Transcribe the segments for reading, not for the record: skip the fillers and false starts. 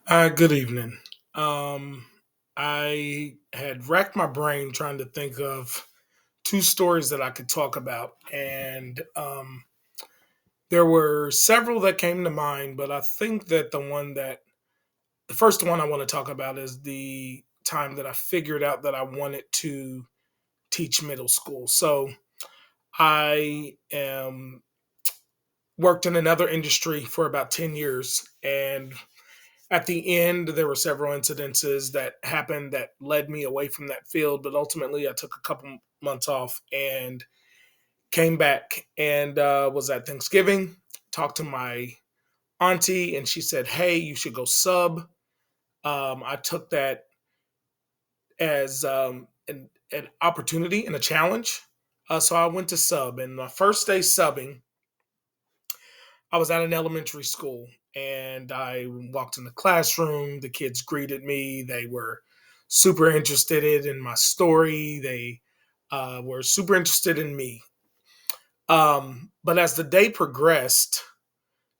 Good evening. Um, I had racked my brain trying to think of two stories that I could talk about, and there were several that came to mind, but I think that the first one I want to talk about is the time that I figured out that I wanted to teach middle school. So I worked in another industry for about 10 years, and at the end, there were several incidences that happened that led me away from that field, but ultimately, I took a couple months off and came back and was at Thanksgiving. Talked to my auntie, and she said, "Hey, you should go sub." I took that as an opportunity and a challenge. So I went to sub, and my first day subbing, I was at an elementary school and I walked in the classroom. The kids greeted me. They were super interested in my story. They were super interested in me. But as the day progressed,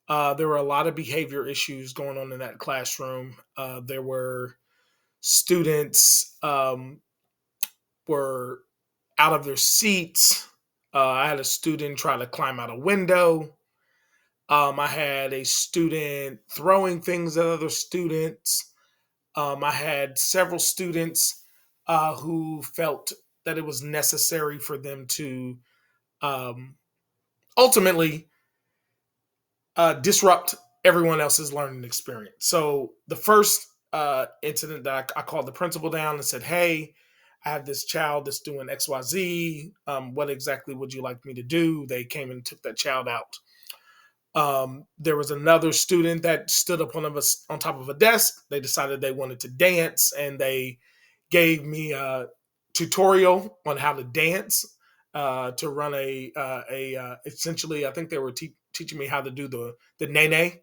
there were a lot of behavior issues going on in that classroom. There were students were out of their seats. I had a student try to climb out a window. I had a student throwing things at other students. I had several students who felt that it was necessary for them to um, ultimately disrupt everyone else's learning experience. So the first incident that I called the principal down and said, "Hey, I have this child that's doing XYZ. What exactly would you like me to do?" They came and took that child out. There was another student that stood up on top of a desk. They decided they wanted to dance, and they gave me a tutorial on how to dance to run essentially. I think they were teaching me how to do the nene.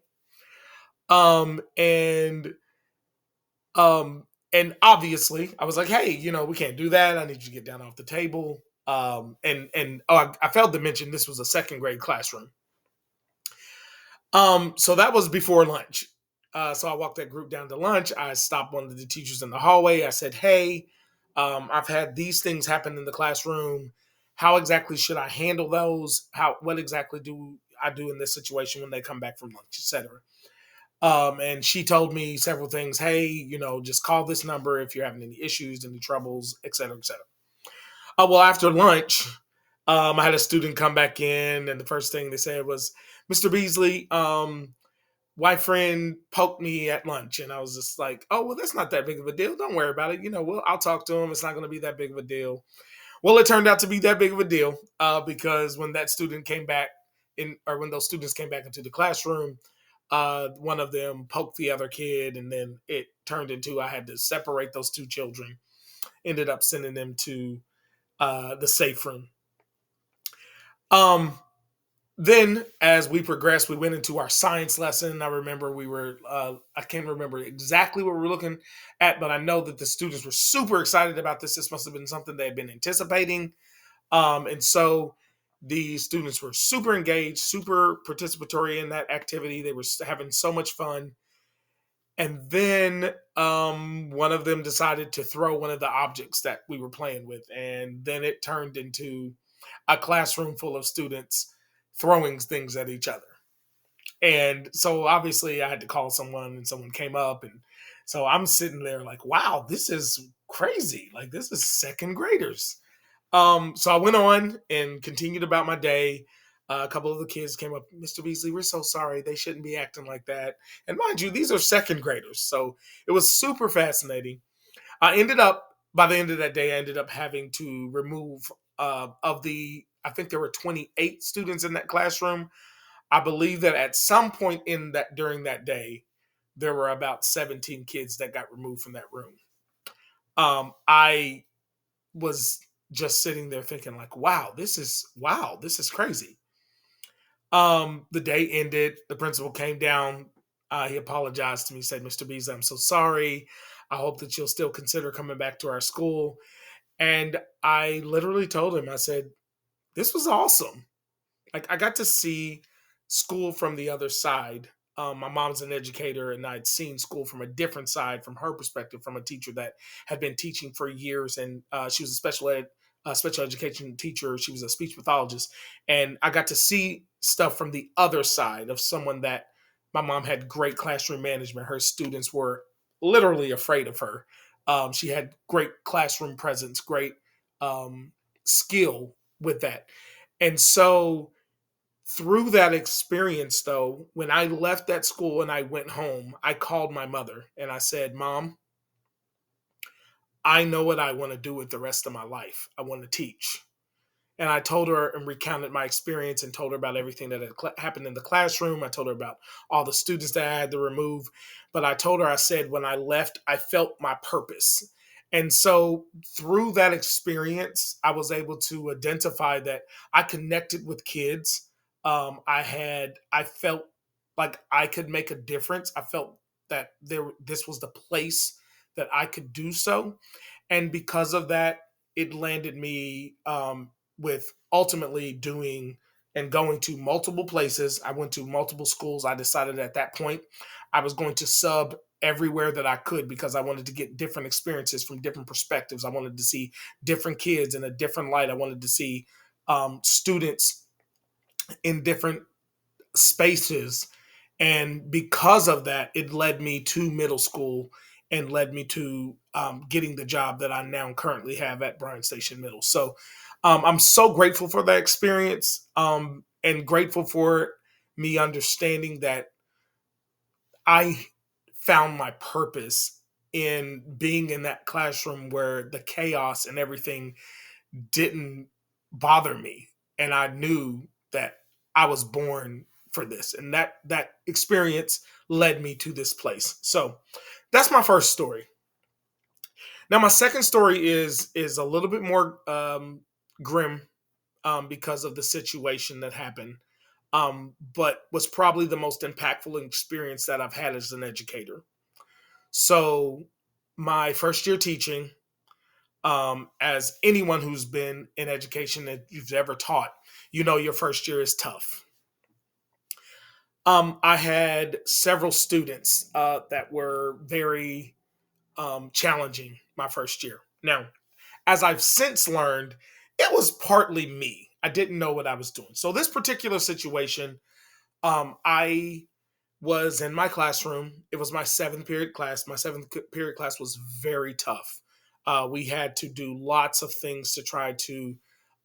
Um, and and obviously, I was like, "Hey, we can't do that. I need you to get down off the table." And oh, I failed to mention this was a second grade classroom. So that was before lunch. So I walked that group down to lunch. I stopped one of the teachers in the hallway. I said, "Hey, I've had these things happen in the classroom. How exactly should I handle those? What exactly do I do in this situation when they come back from lunch, etc." And she told me several things. Hey, just call this number if you're having any issues, any troubles, etc., etc. Well, after lunch, I had a student come back in, and the first thing they said was, "Mr. Beasley, my friend poked me at lunch," and I was just like, "Oh, well, that's not that big of a deal. Don't worry about it. I'll talk to him. It's not going to be that big of a deal." Well, it turned out to be that big of a deal because when that student came back or when those students came back into the classroom, one of them poked the other kid, and then it turned into I had to separate those two children. Ended up sending them to the safe room. Um, Then as we progressed, we went into our science lesson. I remember I can't remember exactly what we were looking at, but I know that the students were super excited about this. This must have been something they had been anticipating. And so the students were super engaged, super participatory in that activity. They were having so much fun. And then one of them decided to throw one of the objects that we were playing with. And then it turned into a classroom full of students throwing things at each other. And so obviously I had to call someone and someone came up. And so I'm sitting there like, wow, this is crazy. Like, this is second graders. So I went on and continued about my day. A couple of the kids came up, "Mr. Beasley, we're so sorry. They shouldn't be acting like that." And mind you, these are second graders. So it was super fascinating. By the end of that day, I ended up having to remove I think there were 28 students in that classroom. I believe that at some point during that day, there were about 17 kids that got removed from that room. I was just sitting there thinking like, wow, this is crazy. The day ended. The principal came down. He apologized to me, said, "Mr. Bees, I'm so sorry. I hope that you'll still consider coming back to our school." And I literally told him, I said, "This was awesome. Like, I got to see school from the other side My mom's an educator, and I'd seen school from a different side, from her perspective, from a teacher that had been teaching for years, and she was a special education teacher. She was a speech pathologist, and I got to see stuff from the other side of someone that my mom had great classroom management. Her students were literally afraid of her. She had great classroom presence, great um, skill with that, and so through that experience, though, when I left that school and I went home, I called my mother and I said, Mom, I know what I want to do with the rest of my life. I want to teach. And I told her and recounted my experience and told her about everything that had happened in the classroom. I told her about all the students that I had to remove. But I told her, I said, when I left, I felt my purpose. And so through that experience, I was able to identify that I connected with kids. I felt like I could make a difference. I felt that this was the place that I could do so. And because of that, it landed me with ultimately doing and going to multiple places. I went to multiple schools. I decided at that point I was going to sub everywhere that I could because I wanted to get different experiences from different perspectives. I wanted to see different kids in a different light. I wanted to see students in different spaces. And because of that, it led me to middle school and led me to getting the job that I now currently have at Bryan Station Middle. So I'm so grateful for that experience and grateful for me understanding that I found my purpose in being in that classroom where the chaos and everything didn't bother me, and I knew that I was born for this, and that experience led me to this place. So that's my first story. Now my second story is a little bit more grim because of the situation that happened, but was probably the most impactful experience that I've had as an educator. So my first year teaching, as anyone who's been in education that you've ever taught, you know your first year is tough. I had several students that were very challenging my first year. Now, as I've since learned, it was partly me. I didn't know what I was doing. So this particular situation, I was in my classroom. It was my seventh period class. My seventh period class was very tough. We had to do lots of things to try to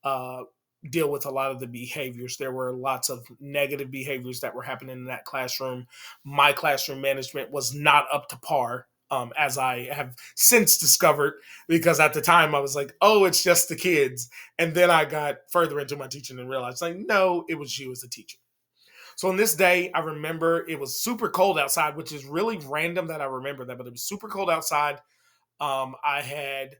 uh, deal with a lot of the behaviors. There were lots of negative behaviors that were happening in that classroom. My classroom management was not up to par. As I have since discovered, because at the time I was like, oh, it's just the kids. And then I got further into my teaching and realized, like, no, it was you as a teacher. So on this day, I remember it was super cold outside, which is really random that I remember that, but it was super cold outside. I had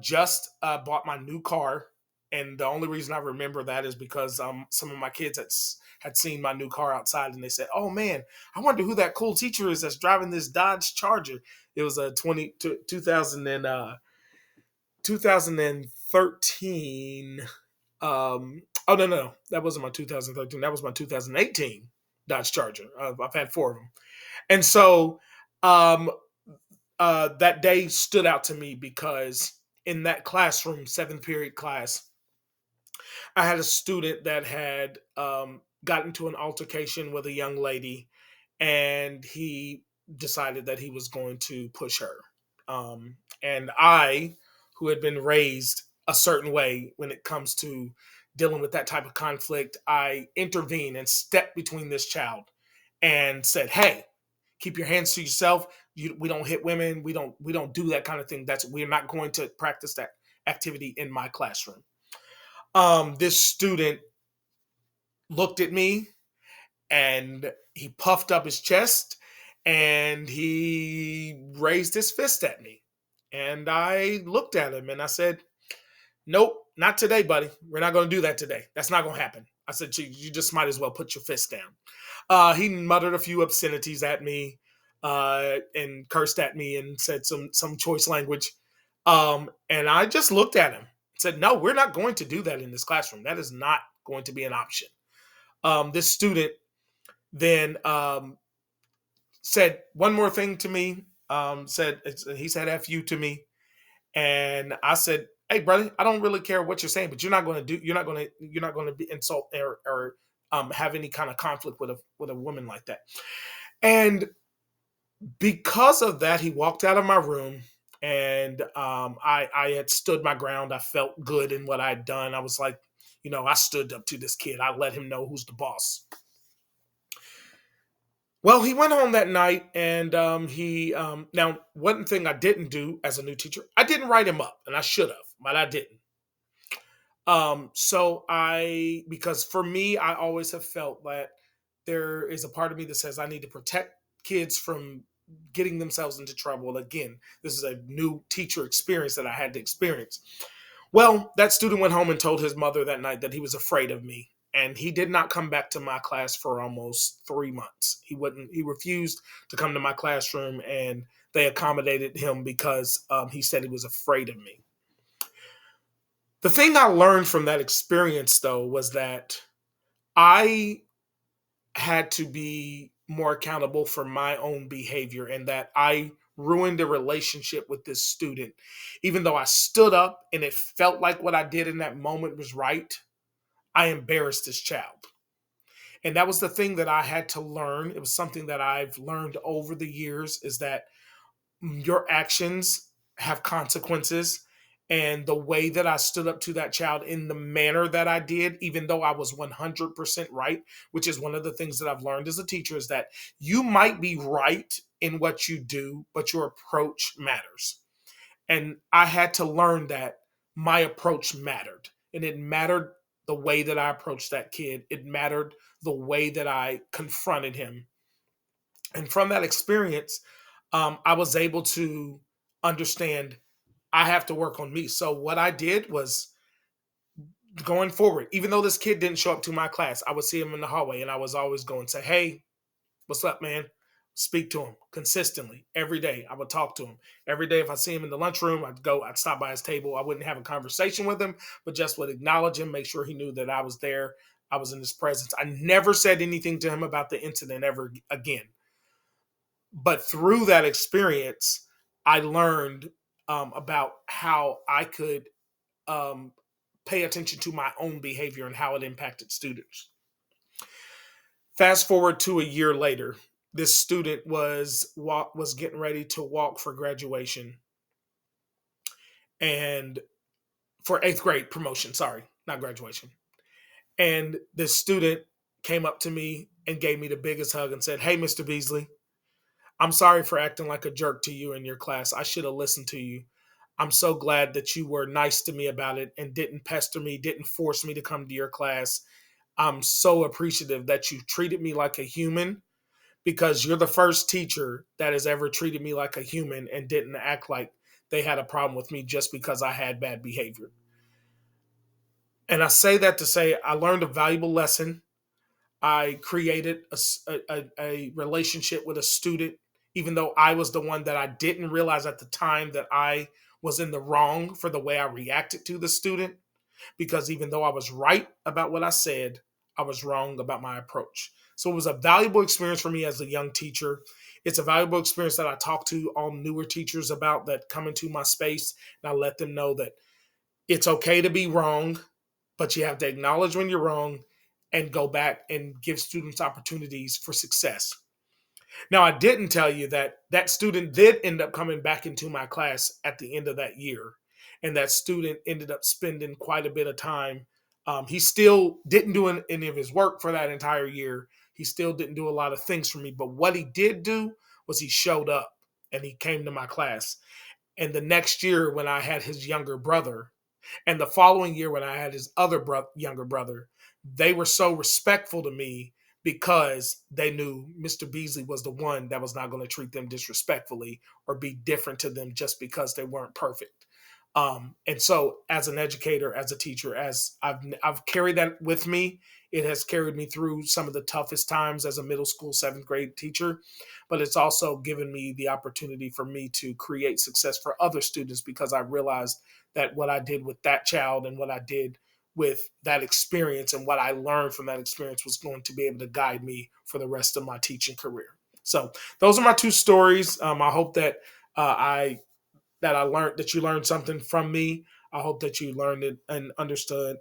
just bought my new car, and the only reason I remember that is because some of my kids had seen my new car outside, and they said, "Oh man, I wonder who that cool teacher is that's driving this Dodge Charger." It was a 2013. Oh no, that wasn't my 2013. That was my 2018 Dodge Charger. I've had four of them, and so um, that day stood out to me because in that classroom, seventh period class, I had a student that had got into an altercation with a young lady, and he decided that he was going to push her. And I, who had been raised a certain way when it comes to dealing with that type of conflict, I intervened and stepped between this child and said, "Hey, keep your hands to yourself. We don't hit women. We don't do that kind of thing. We're not going to practice that activity in my classroom." This student looked at me and he puffed up his chest and he raised his fist at me. And I looked at him and I said, "Nope, not today, buddy. We're not going to do that today. That's not going to happen." I said, "You just might as well put your fist down." He muttered a few obscenities at me and cursed at me and said some choice language. And I just looked at him and said, "No, we're not going to do that in this classroom. That is not going to be an option." This student then said one more thing to me. Said he said "f you" to me, and I said, "Hey, brother, I don't really care what you're saying, but you're not going to be insult or have any kind of conflict with a woman like that." And because of that, he walked out of my room, and I had stood my ground. I felt good in what I'd done. I was like, I stood up to this kid. I let him know who's the boss. Well, he went home that night, and he now one thing I didn't do as a new teacher, I didn't write him up, and I should have, but I didn't. So because for me, I always have felt that there is a part of me that says I need to protect kids from getting themselves into trouble. Again, this is a new teacher experience that I had to experience. Well, that student went home and told his mother that night that he was afraid of me. And he did not come back to my class for almost 3 months. He refused to come to my classroom, and they accommodated him because he said he was afraid of me. The thing I learned from that experience, though, was that I had to be more accountable for my own behavior, and that I ruined a relationship with this student. Even though I stood up and it felt like what I did in that moment was right, I embarrassed this child. And that was the thing that I had to learn. It was something that I've learned over the years, is that your actions have consequences. And the way that I stood up to that child in the manner that I did, even though I was 100% right, which is one of the things that I've learned as a teacher, is that you might be right in what you do, but your approach matters. And I had to learn that my approach mattered. And it mattered the way that I approached that kid. It mattered the way that I confronted him. And from that experience, I was able to understand I have to work on me. So what I did was, going forward, even though this kid didn't show up to my class, I would see him in the hallway, and I was always going to say, "Hey, what's up, man?" Speak to him consistently every day. I would talk to him every day. If I see him in the lunchroom, I'd stop by his table. I wouldn't have a conversation with him, but just would acknowledge him, make sure he knew that I was there. I was in his presence. I never said anything to him about the incident ever again. But through that experience, I learned about how I could um, pay attention to my own behavior and how it impacted students. Fast forward to a year later, this student was getting ready to walk for graduation, and for eighth grade promotion. Sorry, not graduation. And this student came up to me and gave me the biggest hug and said, "Hey, Mr. Beasley, I'm sorry for acting like a jerk to you in your class. I should have listened to you. I'm so glad that you were nice to me about it and didn't pester me, didn't force me to come to your class. I'm so appreciative that you treated me like a human, because you're the first teacher that has ever treated me like a human and didn't act like they had a problem with me just because I had bad behavior." And I say that to say I learned a valuable lesson. I created a relationship with a student, even though I was the one that I didn't realize at the time that I was in the wrong for the way I reacted to the student. Because even though I was right about what I said, I was wrong about my approach. So it was a valuable experience for me as a young teacher. It's a valuable experience that I talk to all newer teachers about that come into my space, and I let them know that it's okay to be wrong, but you have to acknowledge when you're wrong and go back and give students opportunities for success. Now, I didn't tell you that that student did end up coming back into my class at the end of that year. And that student ended up spending quite a bit of time. He still didn't do any of his work for that entire year. He still didn't do a lot of things for me. But what he did do was he showed up and he came to my class. And the next year, when I had his younger brother, and the following year, when I had his other younger brother, they were so respectful to me because they knew Mr. Beasley was the one that was not going to treat them disrespectfully or be different to them just because they weren't perfect. And so, as an educator, as a teacher, as I've carried that with me, it has carried me through some of the toughest times as a middle school seventh grade teacher. But it's also given me the opportunity for me to create success for other students, because I realized that what I did with that child and what I did with that experience, and what I learned from that experience was going to be able to guide me for the rest of my teaching career. So those are my two stories. I hope that I that I learned that you learned something from me. I hope that you learned it and understood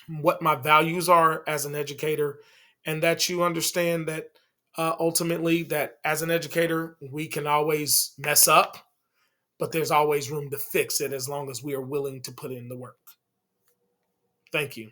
what my values are as an educator, and that you understand that ultimately that as an educator we can always mess up, but there's always room to fix it as long as we are willing to put in the work. Thank you.